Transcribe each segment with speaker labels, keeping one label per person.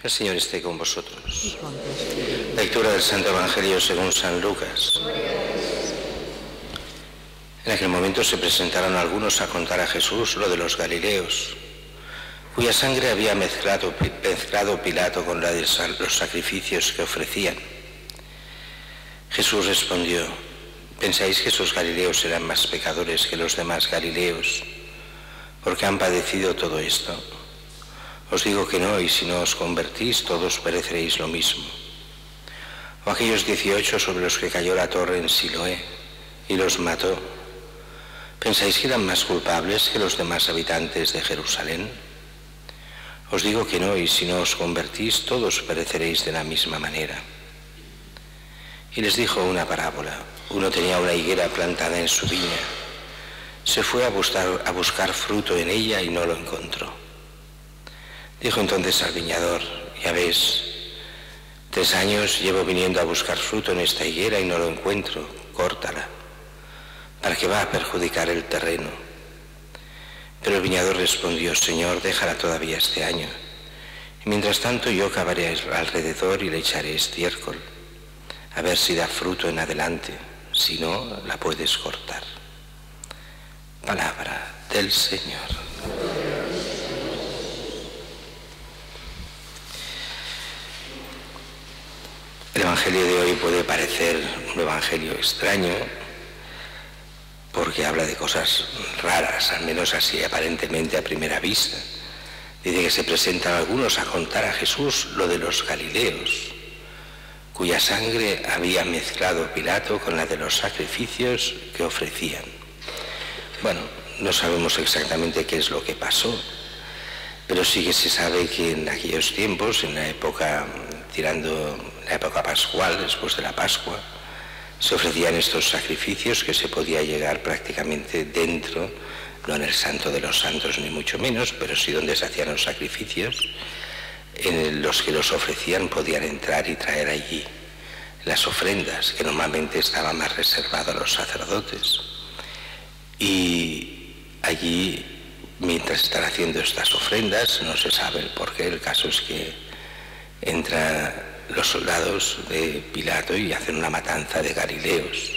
Speaker 1: El Señor esté con vosotros. Lectura del Santo Evangelio según San Lucas. En aquel momento se presentaron algunos a contar a Jesús lo de los galileos, cuya sangre había mezclado Pilato con la de los sacrificios que ofrecían. Jesús respondió: ¿pensáis que esos galileos eran más pecadores que los demás galileos, porque han padecido todo esto? Os digo que no, y si no os convertís, todos pereceréis lo mismo. O aquellos 18 sobre los que cayó la torre en Siloé y los mató, ¿pensáis que eran más culpables que los demás habitantes de Jerusalén? Os digo que no, y si no os convertís, todos pereceréis de la misma manera. Y les dijo una parábola. Uno tenía una higuera plantada en su viña. Se fue a buscar fruto en ella y no lo encontró. Dijo entonces al viñador: ya ves, 3 años llevo viniendo a buscar fruto en esta higuera y no lo encuentro, córtala. ¿Para qué va a perjudicar el terreno? Pero el viñador respondió: Señor, déjala todavía este año, y mientras tanto yo cavaré alrededor y le echaré estiércol, a ver si da fruto en adelante, si no, la puedes cortar. Palabra del Señor. El Evangelio de hoy puede parecer un evangelio extraño porque habla de cosas raras, al menos así aparentemente a primera vista. Dice que se presentan algunos a contar a Jesús lo de los galileos, cuya sangre había mezclado Pilato con la de los sacrificios que ofrecían. Bueno, no sabemos exactamente qué es lo que pasó, pero sí que se sabe que en aquellos tiempos, en la época la época pascual, después de la Pascua, se ofrecían estos sacrificios que se podía llegar prácticamente dentro, no en el Santo de los Santos ni mucho menos, pero sí donde se hacían los sacrificios, en los que los ofrecían podían entrar y traer allí las ofrendas, que normalmente estaba más reservado a los sacerdotes. Y allí, mientras están haciendo estas ofrendas, no se sabe el porqué, el caso es que entran los soldados de Pilato y hacen una matanza de galileos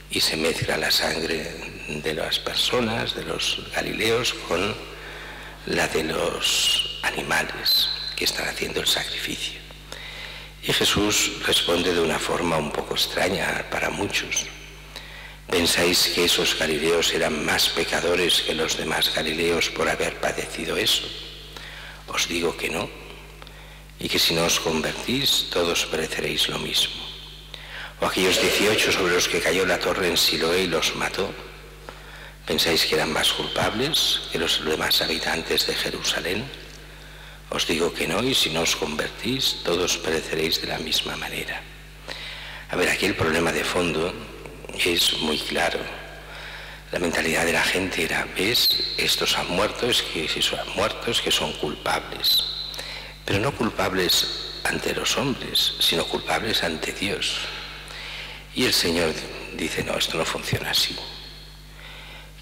Speaker 1: y se mezcla la sangre de las personas, de los galileos, con la de los animales que están haciendo el sacrificio. Y Jesús responde de una forma un poco extraña para muchos. ¿Pensáis que esos galileos eran más pecadores que los demás galileos por haber padecido eso? Os digo que no, y que si no os convertís, todos pereceréis lo mismo. O aquellos 18 sobre los que cayó la torre en Siloé y los mató, ¿pensáis que eran más culpables que los demás habitantes de Jerusalén? Os digo que no, y si no os convertís, todos pereceréis de la misma manera. A ver, aquí el problema de fondo es muy claro. La mentalidad de la gente era: ¿ves? Estos han muerto, es que si son muertos, que son culpables. Pero no culpables ante los hombres, sino culpables ante Dios. Y el Señor dice: no, esto no funciona así.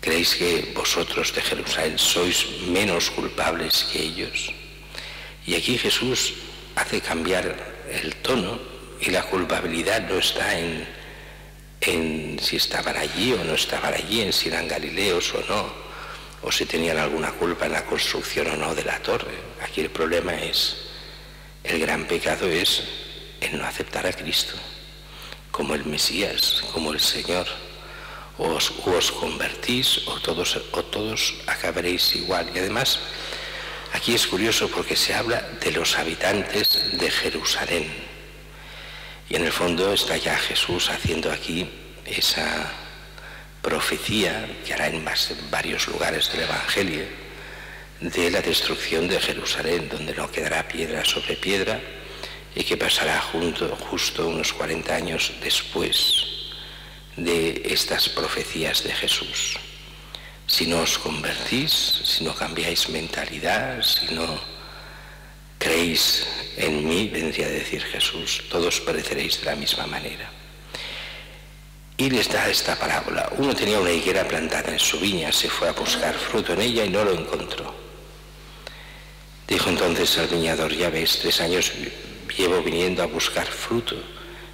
Speaker 1: ¿Creéis que vosotros de Jerusalén sois menos culpables que ellos? Y aquí Jesús hace cambiar el tono, y la culpabilidad no está en si estaban allí o no estaban allí, en si eran galileos o no, o si tenían alguna culpa en la construcción o no de la torre. Aquí el problema es, el gran pecado es el no aceptar a Cristo como el Mesías, como el Señor. O os convertís o todos acabaréis igual. Y además, aquí es curioso porque se habla de los habitantes de Jerusalén. Y en el fondo está ya Jesús haciendo aquí esa profecía que hará en varios lugares del Evangelio, de la destrucción de Jerusalén, donde no quedará piedra sobre piedra, y que pasará justo unos 40 años después de estas profecías de Jesús. Si no os convertís, si no cambiáis mentalidad, si no creéis en mí, vendría a decir Jesús, todos pereceréis de la misma manera. Y les da esta parábola. Uno tenía una higuera plantada en su viña, se fue a buscar fruto en ella y no lo encontró. Dijo entonces al viñador: ya ves, 3 años llevo viniendo a buscar fruto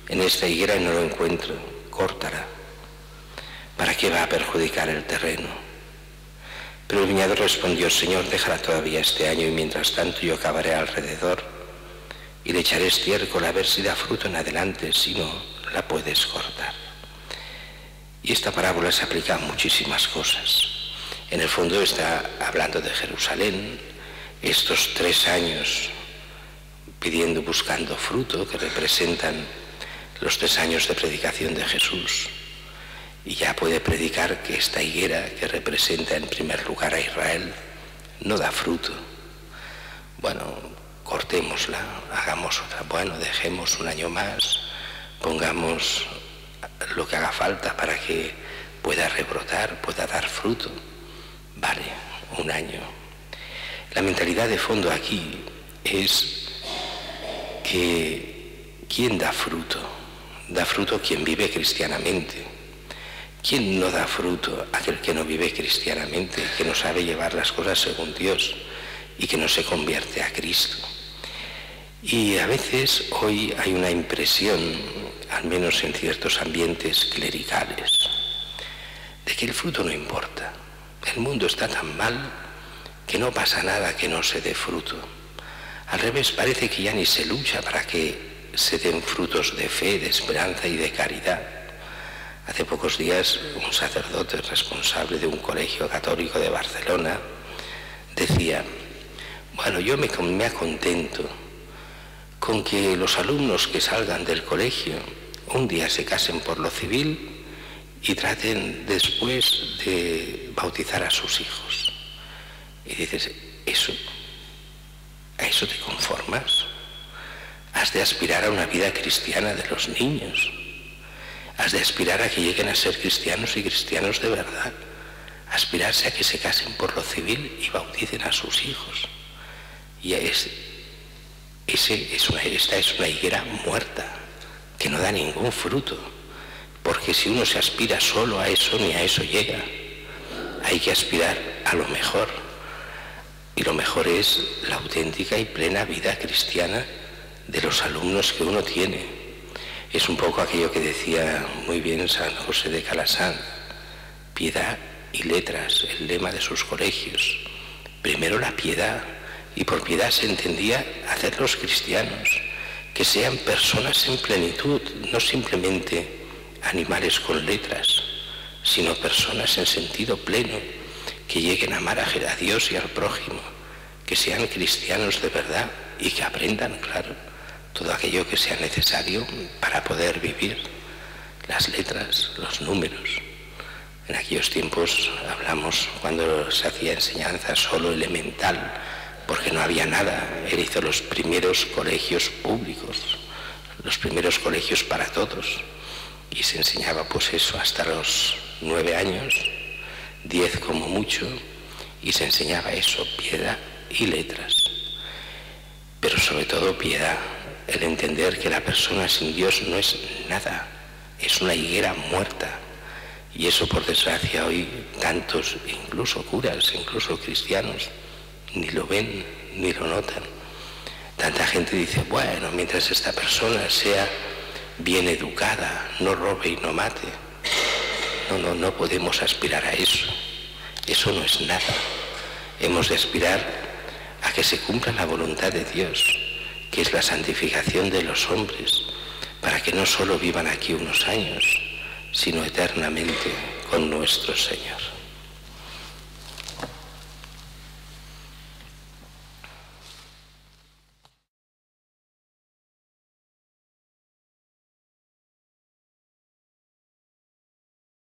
Speaker 1: en esta higuera y no lo encuentro, córtala. ¿Para qué va a perjudicar el terreno? Pero el viñador respondió: Señor, déjala todavía este año y mientras tanto yo cavaré alrededor y le echaré estiércol a ver si da fruto en adelante, si no, la puedes cortar. Y esta parábola se aplica a muchísimas cosas. En el fondo está hablando de Jerusalén, estos 3 años pidiendo, buscando fruto, que representan los 3 años de predicación de Jesús. Y ya puede predicar que esta higuera, que representa en primer lugar a Israel, no da fruto. Bueno, cortémosla, hagamos otra. Bueno, dejemos un año más, pongamos lo que haga falta para que pueda rebrotar, pueda dar fruto. Vale, 1 año. La mentalidad de fondo aquí es que ¿quién da fruto? Da fruto quien vive cristianamente. ¿Quién no da fruto? Aquel que no vive cristianamente, que no sabe llevar las cosas según Dios y que no se convierte a Cristo. Y a veces hoy hay una impresión, al menos en ciertos ambientes clericales, de que el fruto no importa. El mundo está tan mal que no pasa nada que no se dé fruto. Al revés, parece que ya ni se lucha para que se den frutos de fe, de esperanza y de caridad. Hace pocos días un sacerdote responsable de un colegio católico de Barcelona decía: bueno, yo me acontento con que los alumnos que salgan del colegio un día se casen por lo civil y traten después de bautizar a sus hijos. Y dices, ¿a eso te conformas? Has de aspirar a una vida cristiana de los niños. Has de aspirar a que lleguen a ser cristianos y cristianos de verdad. Aspirarse a que se casen por lo civil y bauticen a sus hijos. Y esta es una higuera muerta, que no da ningún fruto. Porque si uno se aspira solo a eso, ni a eso llega. Hay que aspirar a lo mejor. Y lo mejor es la auténtica y plena vida cristiana de los alumnos que uno tiene. Es un poco aquello que decía muy bien San José de Calasanz: piedad y letras, el lema de sus colegios. Primero la piedad, y por piedad se entendía hacerlos cristianos, que sean personas en plenitud, no simplemente animales con letras, sino personas en sentido pleno, que lleguen a amar a Dios y al prójimo, que sean cristianos de verdad y que aprendan, claro, todo aquello que sea necesario para poder vivir, las letras, los números. En aquellos tiempos hablamos cuando se hacía enseñanza solo elemental, porque no había nada. Él hizo los primeros colegios públicos, los primeros colegios para todos, y se enseñaba pues eso hasta los 9 años, 10 como mucho, y se enseñaba eso, piedad y letras. Pero sobre todo piedad, el entender que la persona sin Dios no es nada, es una higuera muerta. Y eso, por desgracia, hoy tantos, incluso curas, incluso cristianos, ni lo ven, ni lo notan. Tanta gente dice, bueno, mientras esta persona sea bien educada, no robe y no mate. No podemos aspirar a eso. Eso no es nada. Hemos de aspirar a que se cumpla la voluntad de Dios, que es la santificación de los hombres, para que no solo vivan aquí unos años, sino eternamente con nuestro Señor.